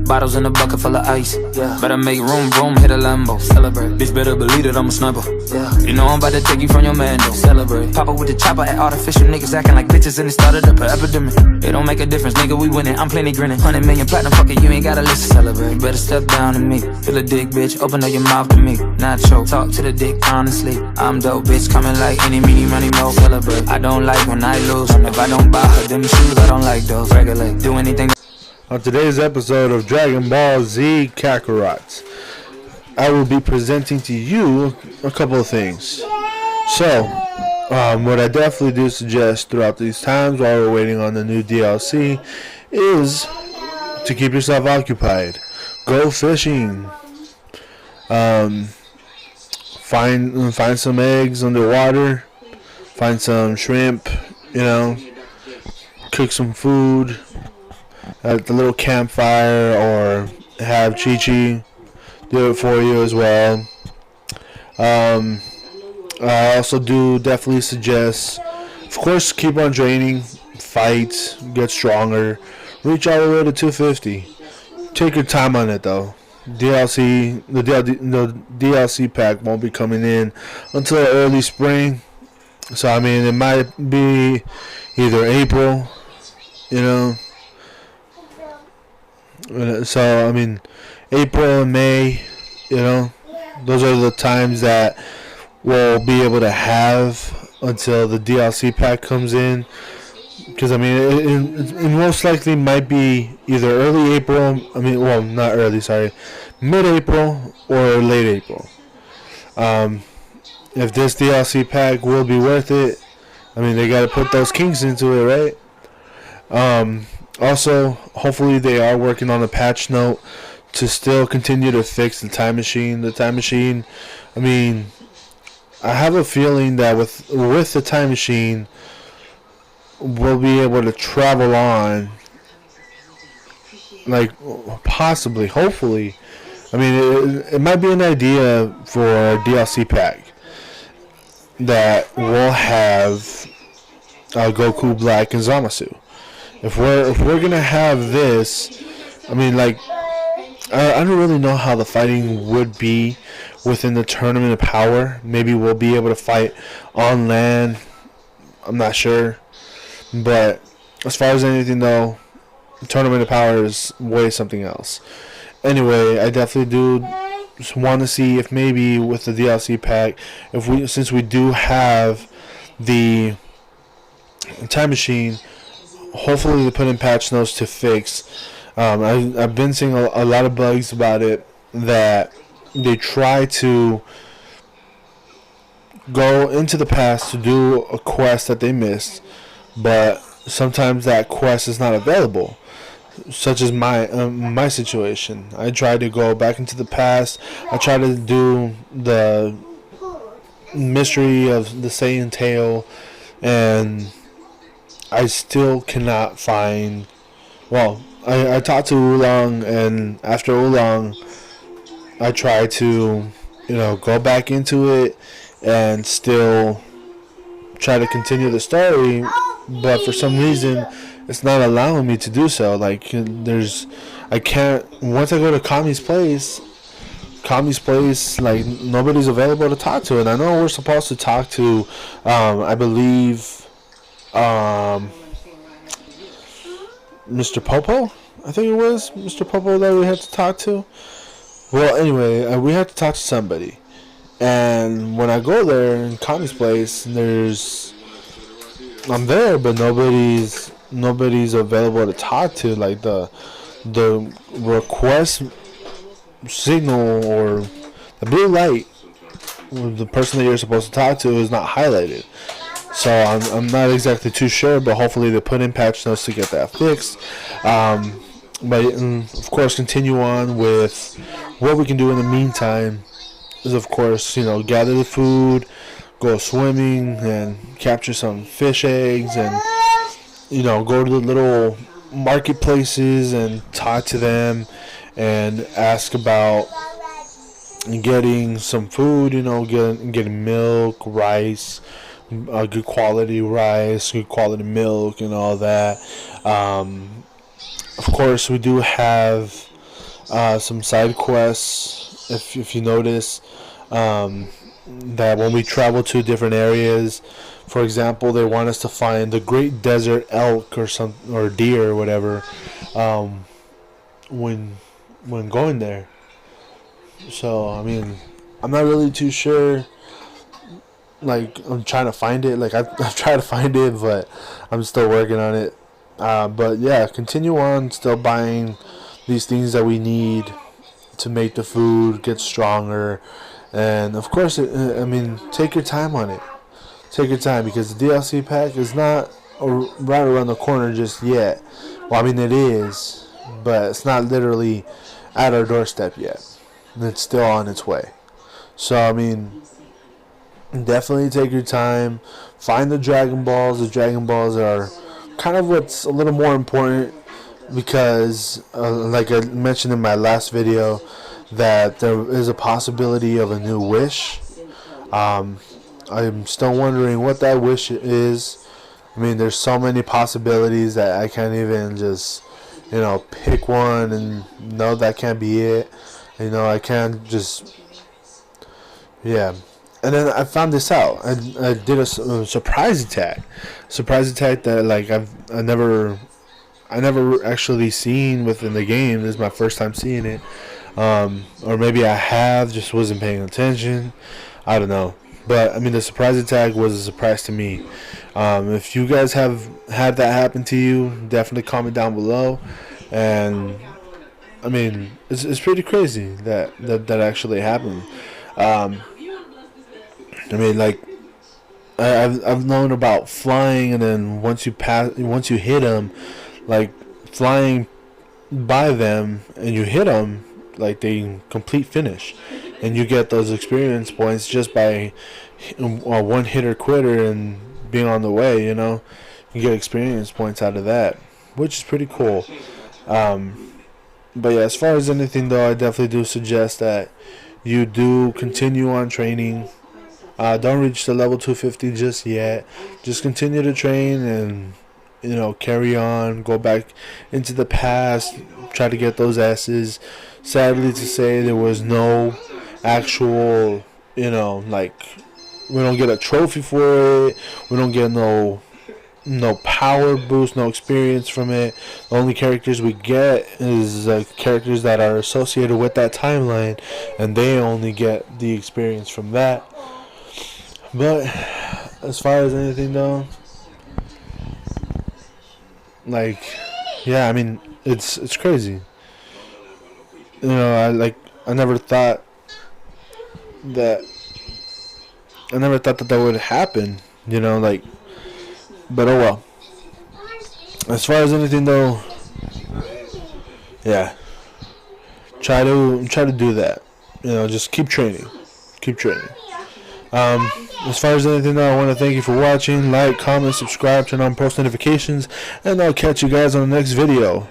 Bottles in a bucket full of ice. Yeah. Better make room, hit a Lambo. Celebrate. Bitch, better believe that I'm a sniper. Yeah. You know I'm about to take you from your man, though. Celebrate. Papa with the chopper at artificial niggas acting like bitches and it started up an epidemic. It don't make a difference, nigga, we winning. I'm plenty grinning. 100 million platinum, fuck it, you ain't gotta listen. Celebrate. You better step down to me. Feel a dick, bitch, open up your mouth to me. Nacho, talk to the dick, honestly. I'm dope, bitch, coming like any, meeny, money, mo. Celebrate. I don't like when I lose. If I don't buy her them shoes, I don't like those. Regulate. Do anything. On today's episode of Dragon Ball Z Kakarot, I will be presenting to you a couple of things. So, what I definitely do suggest throughout these times while we're waiting on the new DLC is to keep yourself occupied. Go fishing. Find some eggs underwater. Find some shrimp. Cook some food at the little campfire, or have Chi-Chi do it for you as well. I also do definitely suggest, of course, keep on training, fight, get stronger, reach all the way to 250. Take your time on it though. The DLC pack won't be coming in until early spring, so I mean it might be either April, so I mean April and May, those are the times that we'll be able to have until the DLC pack comes in. Because I mean it most likely might be either early April, not early, sorry, mid-April or late April. If this DLC pack will be worth it, I mean they gotta put those kinks into it, right? Also, hopefully they are working on a patch note to still continue to fix the time machine. The time machine, I mean, I have a feeling that with the time machine, we'll be able to travel on, like, possibly, hopefully. I mean, it might be an idea for a DLC pack that will have Goku Black and Zamasu. If we're gonna have this, I mean, like, I don't really know how the fighting would be within the Tournament of Power. Maybe we'll be able to fight on land. I'm not sure, but as far as anything though, Tournament of Power is way something else. Anyway, I definitely do just want to see if maybe with the DLC pack, since we do have the time machine, hopefully they put in patch notes to fix. I've been seeing a lot of bugs about it, that they try to go into the past to do a quest that they missed, but sometimes that quest is not available, such as my situation. I tried to go back into the past. I tried to do the mystery of the Saiyan Tail, and I still cannot find. Well, I talked to Oolong, and after Oolong, I tried to, go back into it and still try to continue the story, but for some reason, it's not allowing me to do so. Like, I can't. Once I go to Kami's place, like, nobody's available to talk to, and I know we're supposed to talk to, I believe, Mr. Popo, I think it was Mr. Popo that we had to talk to. Well, anyway, we had to talk to somebody, and when I go there in Kami's place, I'm there, but nobody's available to talk to. Like, the request signal, or the blue light, the person that you're supposed to talk to, is not highlighted. So I'm not exactly too sure, but hopefully they put in patch notes to get that fixed. But of course, continue on with what we can do in the meantime. Is, of course, gather the food, go swimming, and capture some fish eggs, and go to the little marketplaces and talk to them and ask about getting some food. Getting milk, rice. Good quality rice, good quality milk, and all that. Of course, we do have some side quests. If you notice, that when we travel to different areas, for example, they want us to find the Great Desert Elk or deer or whatever, when going there. So I mean, I'm not really too sure. Like, I'm trying to find it. Like, I've tried to find it, but I'm still working on it. But yeah, continue on still buying these things that we need to make the food get stronger. And of course, I mean, take your time on it. Take your time, because the DLC pack is not right around the corner just yet. Well, I mean, it is, but it's not literally at our doorstep yet. It's still on its way. So I mean, definitely take your time. Find the Dragon Balls. The Dragon Balls are kind of what's a little more important, because, like I mentioned in my last video, that there is a possibility of a new wish. I'm still wondering what that wish is. I mean, there's so many possibilities that I can't even just, pick one and no, that can't be it. I can't just, yeah. And then I found this out. I did a surprise attack that, like, I never actually seen within the game. This is my first time seeing it, or maybe I have, just wasn't paying attention. I don't know. But I mean, the surprise attack was a surprise to me. If you guys have had that happen to you, definitely comment down below. And I mean, it's pretty crazy that actually happened. I mean, like, I've known about flying, and then once you hit them, like, flying by them and you hit them, like, they complete finish, and you get those experience points just by one hitter quitter and being on the way. You get experience points out of that, which is pretty cool. But yeah, as far as anything though, I definitely do suggest that you do continue on training. Don't reach the level 250 just yet. Just continue to train and, carry on. Go back into the past. Try to get those S's. Sadly to say, there was no actual, like, we don't get a trophy for it. We don't get no power boost, no experience from it. The only characters we get is characters that are associated with that timeline, and they only get the experience from that. But as far as anything though, like, yeah, I mean, it's crazy. I never thought that that would happen. But oh well. As far as anything though, yeah, try to do that. Just keep training. As far as anything though, I want to thank you for watching. Like, comment, subscribe, turn on post notifications, and I'll catch you guys on the next video.